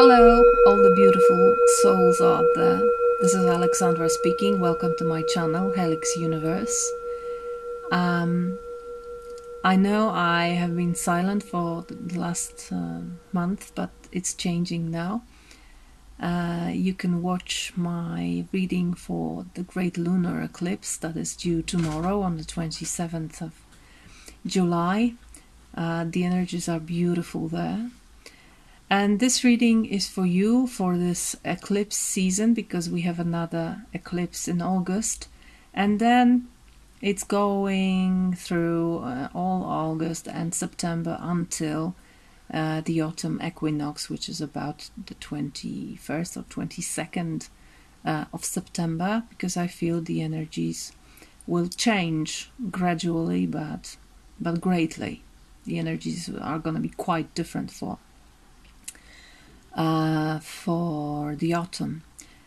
Hello, all the beautiful souls out there. This is Alexandra speaking. Welcome to my channel, Helix Universe. I know I have been silent for the last month, but it's changing now. You can watch my reading for the great lunar eclipse that is due tomorrow on the 27th of July. The energies are beautiful there. And this reading is for you for this eclipse season, because we have another eclipse in August. And then it's going through all August and September until the autumn equinox, which is about the 21st or 22nd of September, because I feel the energies will change gradually, but greatly. The energies are going to be quite different for the autumn.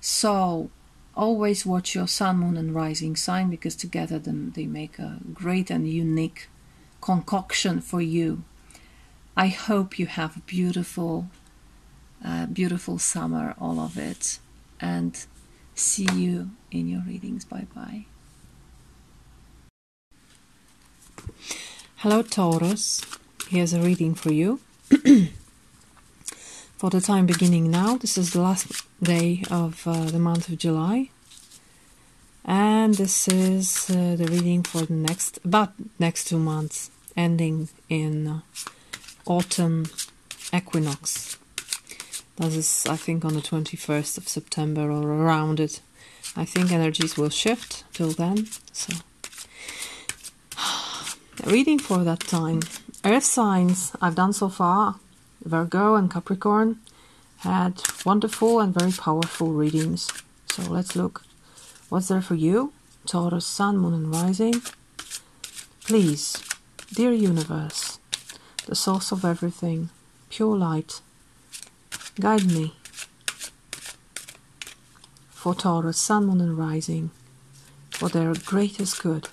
So always watch your sun, moon and rising sign, because together they make a great and unique concoction for you. I hope you have a beautiful summer, all of it, and see you in your readings. Bye bye. Hello Taurus, here's a reading for you. For the time beginning now, this is the last day of the month of July, and this is the reading for the next 2 months, ending in autumn equinox. That is, I think, on the 21st of September or around it. I think energies will shift till then. So, reading for that time. Earth signs I've done so far, Virgo and Capricorn, had wonderful and very powerful readings. So let's look what's there for you. Taurus, Sun, Moon and Rising. Please, dear universe, the source of everything, pure light, guide me for Taurus, Sun, Moon and Rising, for their greatest good.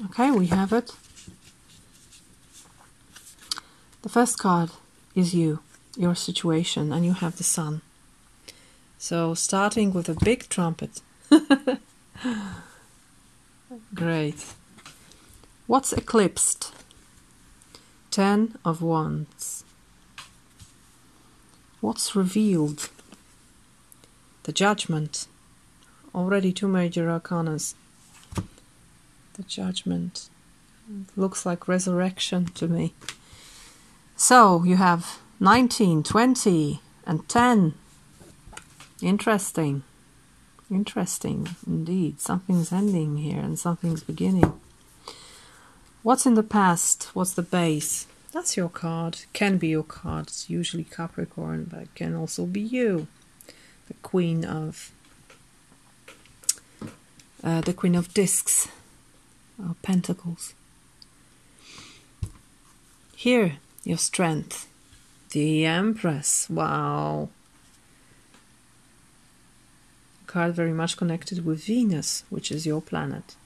Okay, we have it. The first card is you, your situation, and you have the sun. So starting with a big trumpet. Great. What's eclipsed? 10 of Wands. What's revealed? The Judgment. Already 2 major arcanas. The Judgment. Looks like resurrection to me. So you have 19, 20 and 10. Interesting. Interesting indeed. Something's ending here and something's beginning. What's in the past? What's the base? That's your card. Can be your card. It's usually Capricorn, but it can also be you. The Queen of Discs. Pentacles. Here, your strength. The Empress. Wow. Card very much connected with Venus, which is your planet.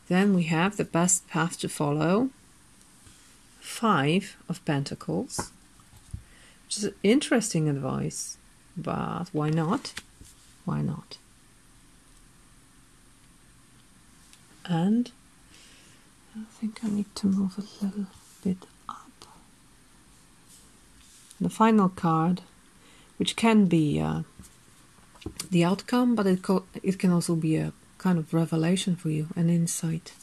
Then we have the best path to follow. 5 of Pentacles. Which is interesting advice. But why not? Why not? And I think I need to move a little bit up. The final card, which can be the outcome, but it can also be a kind of revelation for you, an insight.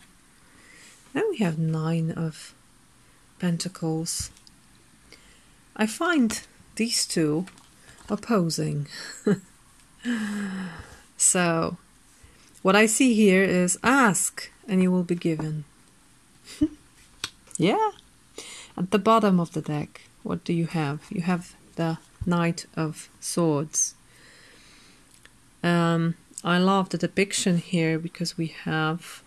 Then we have 9 of Pentacles. I find these two opposing. So what I see here is ask and you will be given. Yeah. At the bottom of the deck, what do you have? You have the Knight of Swords. I love the depiction here because we have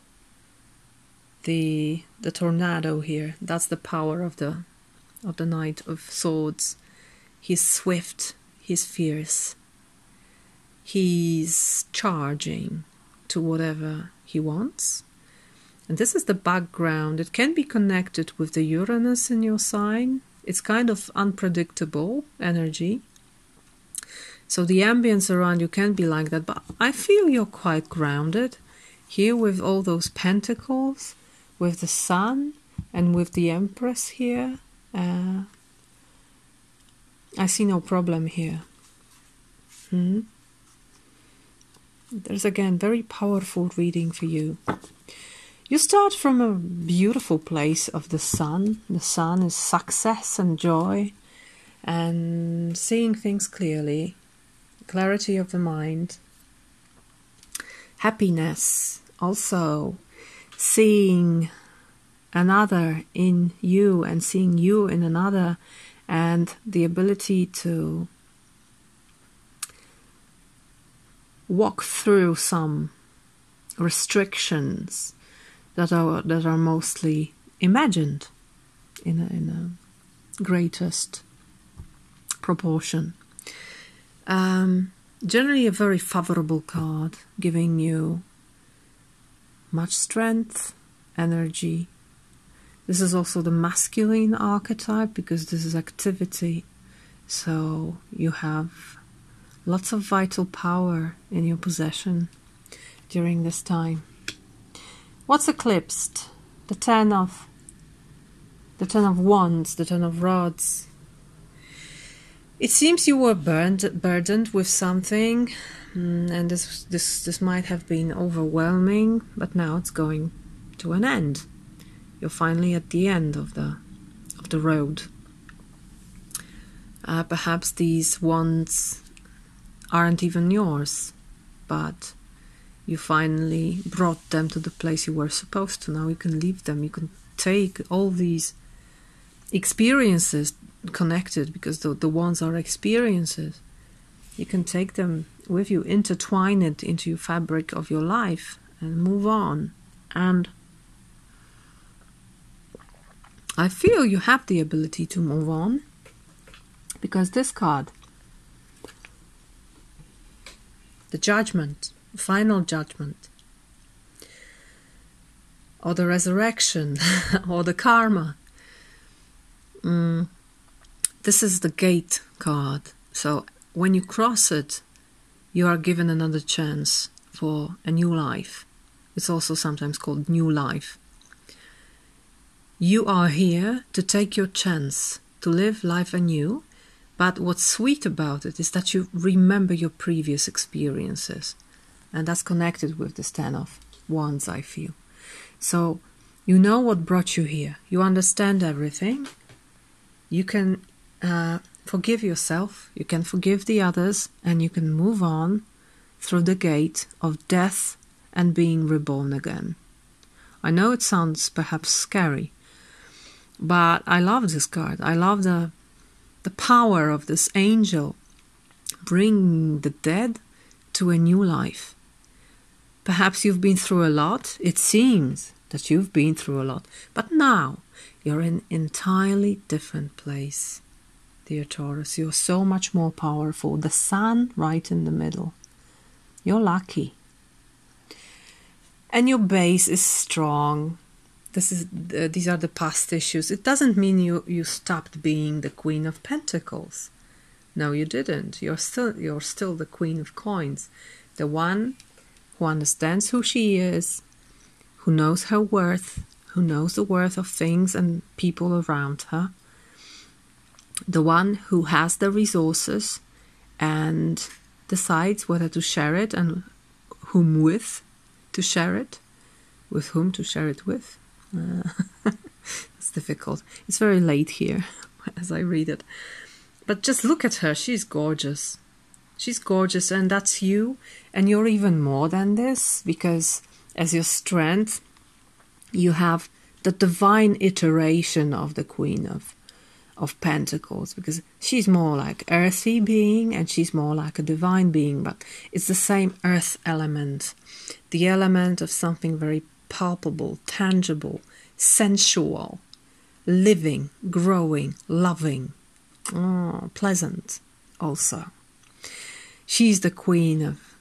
the tornado here. That's the power of the Knight of Swords. He's swift, he's fierce, he's charging to whatever he wants. And this is the background. It can be connected with the Uranus in your sign. It's kind of unpredictable energy. So the ambience around you can be like that, but I feel you're quite grounded here with all those pentacles, with the sun and with the Empress here. I see no problem here. There's again very powerful reading for you. You start from a beautiful place of the sun. The sun is success and joy and seeing things clearly. Clarity of the mind, happiness, also seeing another in you and seeing you in another, and the ability to walk through some restrictions that are mostly imagined in a greatest proportion. Generally a very favorable card, giving you much strength, energy. This is also the masculine archetype because this is activity. So you have lots of vital power in your possession during this time. What's eclipsed? The Ten of Wands, the Ten of Rods. It seems you were burdened with something, and this might have been overwhelming, but now it's going to an end. You're finally at the end of the road. Perhaps these wands aren't even yours, but you finally brought them to the place you were supposed to. Now you can leave them. You can take all these experiences connected, because the ones are experiences. You can take them with you, intertwine it into your fabric of your life and move on. And I feel you have the ability to move on, because this card, the Judgment, the final judgment, or the resurrection, or the karma. This is the gate card. So when you cross it, you are given another chance for a new life. It's also sometimes called new life. You are here to take your chance to live life anew, but what's sweet about it is that you remember your previous experiences, and that's connected with this Ten of Wands, I feel. So you know what brought you here. You understand everything. You can forgive yourself, you can forgive the others, and you can move on through the gate of death and being reborn again. I know it sounds perhaps scary, but I love this card. I love the power of this angel bringing the dead to a new life. Perhaps you've been through a lot. It seems that you've been through a lot, but now you're in an entirely different place. Dear Taurus, you're so much more powerful. The sun right in the middle. You're lucky. And your base is strong. These are the past issues. It doesn't mean you stopped being the Queen of Pentacles. No, you didn't. You're still the Queen of Coins. The one who understands who she is, who knows her worth, who knows the worth of things and people around her. The one who has the resources and decides whether to share it and whom with to share it, with whom to share it with. It's difficult. It's very late here as I read it. But just look at her. She's gorgeous. She's gorgeous, and that's you. And you're even more than this, because as your strength, you have the divine iteration of the Queen of Pentacles, because she's more like earthy being and she's more like a divine being, but it's the same earth element, the element of something very palpable, tangible, sensual, living, growing, loving, pleasant also. She's the queen of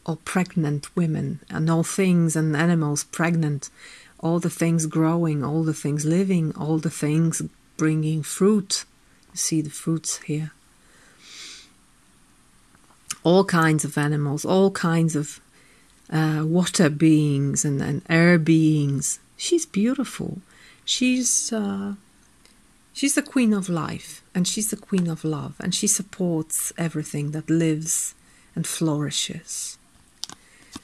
all pregnant women and all things and animals pregnant, all the things growing, all the things living, all the things bringing fruit. You see the fruits here. All kinds of animals, all kinds of water beings and air beings. She's beautiful. She's the queen of life, and she's the queen of love, and she supports everything that lives and flourishes.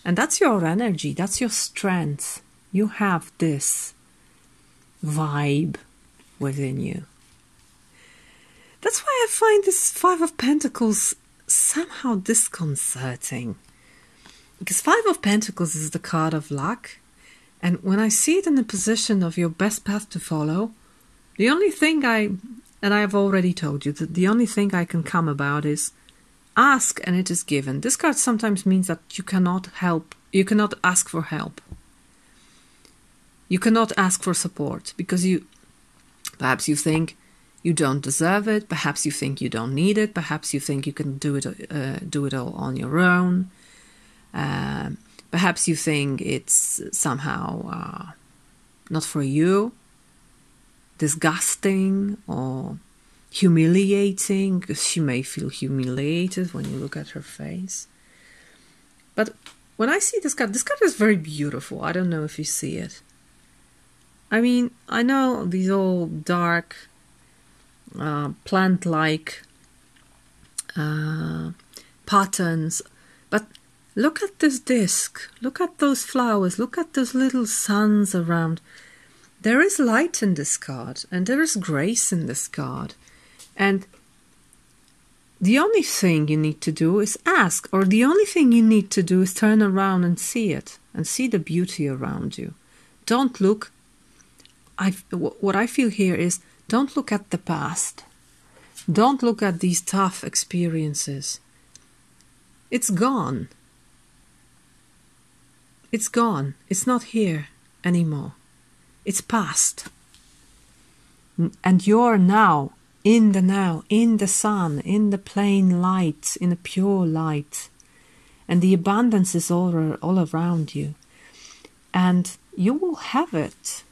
And that's your energy, that's your strength. You have this vibe within you. That's why I find this Five of Pentacles somehow disconcerting. Because Five of Pentacles is the card of luck. And when I see it in the position of your best path to follow, the only thing and I have already told you, that the only thing I can come about is ask and it is given. This card sometimes means that you cannot ask for help. You cannot ask for support because perhaps you think you don't deserve it, perhaps you think you don't need it, perhaps you think you can do it all on your own. Perhaps you think it's somehow not for you, disgusting or humiliating, because she may feel humiliated when you look at her face. But when I see this card is very beautiful. I don't know if you see it. I mean, I know these all dark, plant-like patterns, but look at this disc, look at those flowers, look at those little suns around. There is light in this card, and there is grace in this card. And the only thing you need to do is ask, or the only thing you need to do is turn around and see it, and see the beauty around you. Don't look, what I feel here is, don't look at the past. Don't look at these tough experiences. It's gone. It's gone. It's not here anymore. It's past. And you're now, in the sun, in the plain light, in the pure light. And the abundance is all around you. And you will have it.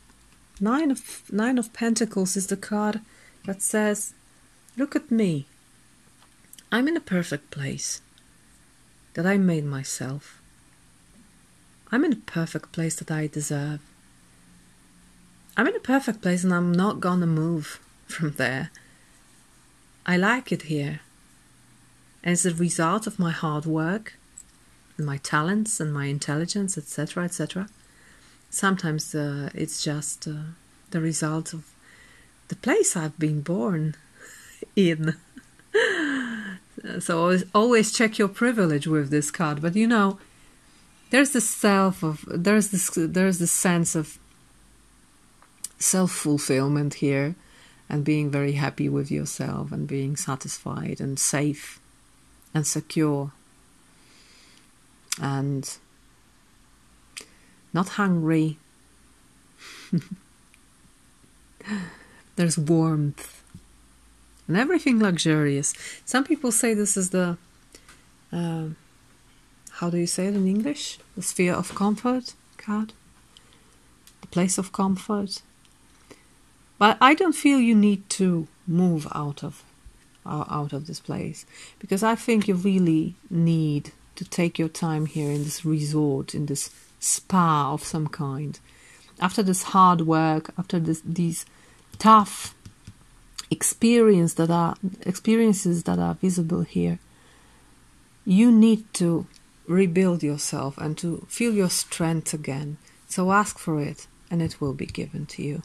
Nine of Pentacles is the card that says, look at me. I'm in a perfect place that I made myself. I'm in a perfect place that I deserve. I'm in a perfect place and I'm not gonna move from there. I like it here. And it's a result of my hard work and my talents and my intelligence, etc., etc. Sometimes it's just the result of the place I've been born in. So always check your privilege with this card. But you know, there's this sense of self-fulfillment here, and being very happy with yourself and being satisfied and safe and secure and not hungry. There's warmth and everything luxurious. Some people say this is the how do you say it in English? The sphere of comfort card, the place of comfort. But I don't feel you need to move out of this place, because I think you really need to take your time here in this resort, in this spa of some kind. After this hard work, after these tough experiences that are visible here, you need to rebuild yourself and to feel your strength again. So ask for it, and it will be given to you.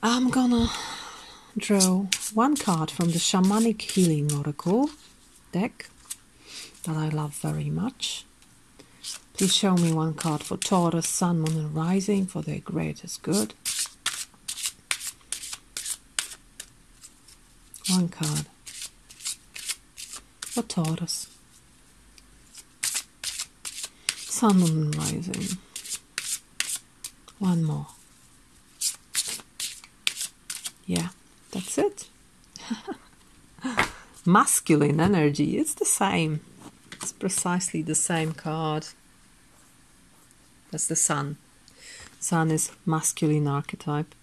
I'm gonna draw one card from the Shamanic Healing Oracle deck that I love very much. Please show me one card for Taurus, Sun, Moon and Rising for their greatest good. One card for Taurus, Sun, Moon and Rising. One more. Yeah, that's it. masculine energy. It's the same. It's precisely the same card. That's the Sun. Sun is masculine archetype.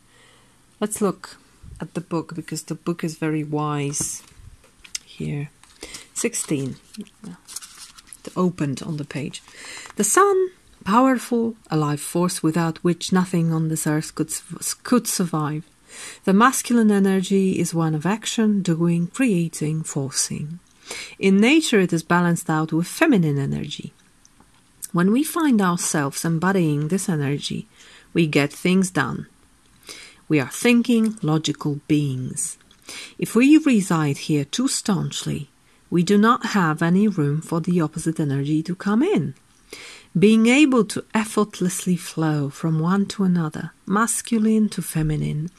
Let's look at the book, because the book is very wise here. 16. Opened on the page. The Sun, powerful, a life force without which nothing on this earth could survive. The masculine energy is one of action, doing, creating, forcing. In nature it is balanced out with feminine energy. When we find ourselves embodying this energy, we get things done. We are thinking, logical beings. If we reside here too staunchly, we do not have any room for the opposite energy to come in. Being able to effortlessly flow from one to another, masculine to feminine,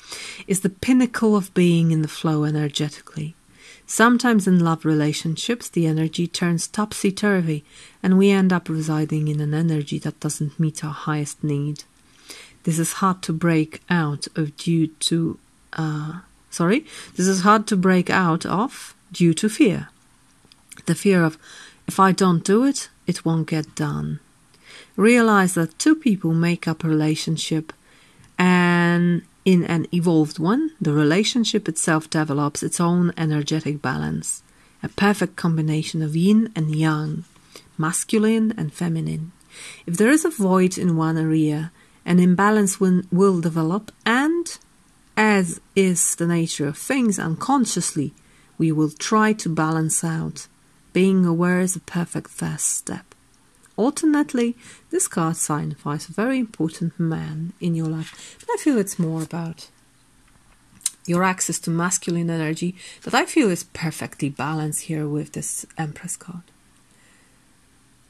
is the pinnacle of being in the flow energetically. Sometimes in love relationships, the energy turns topsy-turvy, and we end up residing in an energy that doesn't meet our highest need. This is hard to break out of due to fear. The fear of, if I don't do it, it won't get done. Realize that two people make up a relationship, and in an evolved one, the relationship itself develops its own energetic balance, a perfect combination of yin and yang, masculine and feminine. If there is a void in one area, an imbalance will develop, and, as is the nature of things, unconsciously, we will try to balance out. Being aware is a perfect first step. Alternately, this card signifies a very important man in your life. But I feel it's more about your access to masculine energy that I feel is perfectly balanced here with this Empress card.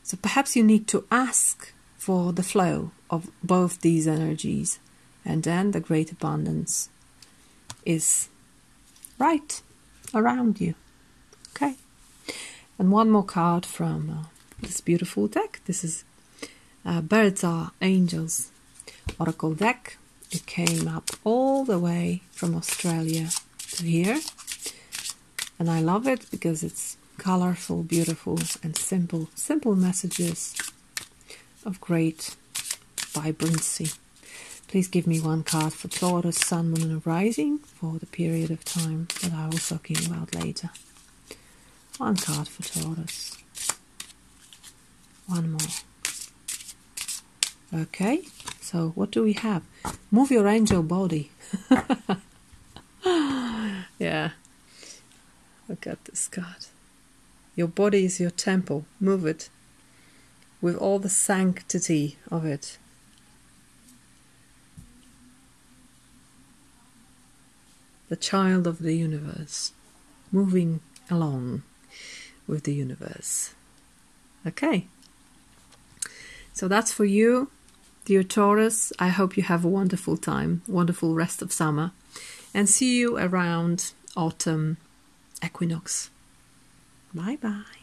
So perhaps you need to ask for the flow of both these energies, and then the great abundance is right around you. Okay. And one more card from this beautiful deck. This is Birds Are Angels Oracle deck. It came up all the way from Australia to here. And I love it because it's colorful, beautiful, and simple. Simple messages of great vibrancy. Please give me one card for Taurus, Sun, Moon, and Rising for the period of time that I was talking about later. One card for Taurus. One more. Okay, so what do we have? Move your angel body. Yeah. Look at this card. Your body is your temple. Move it with all the sanctity of it. The child of the universe, moving along with the universe. Okay, so that's for you, dear Taurus. I hope you have a wonderful time, wonderful rest of summer, and see you around autumn equinox. Bye bye.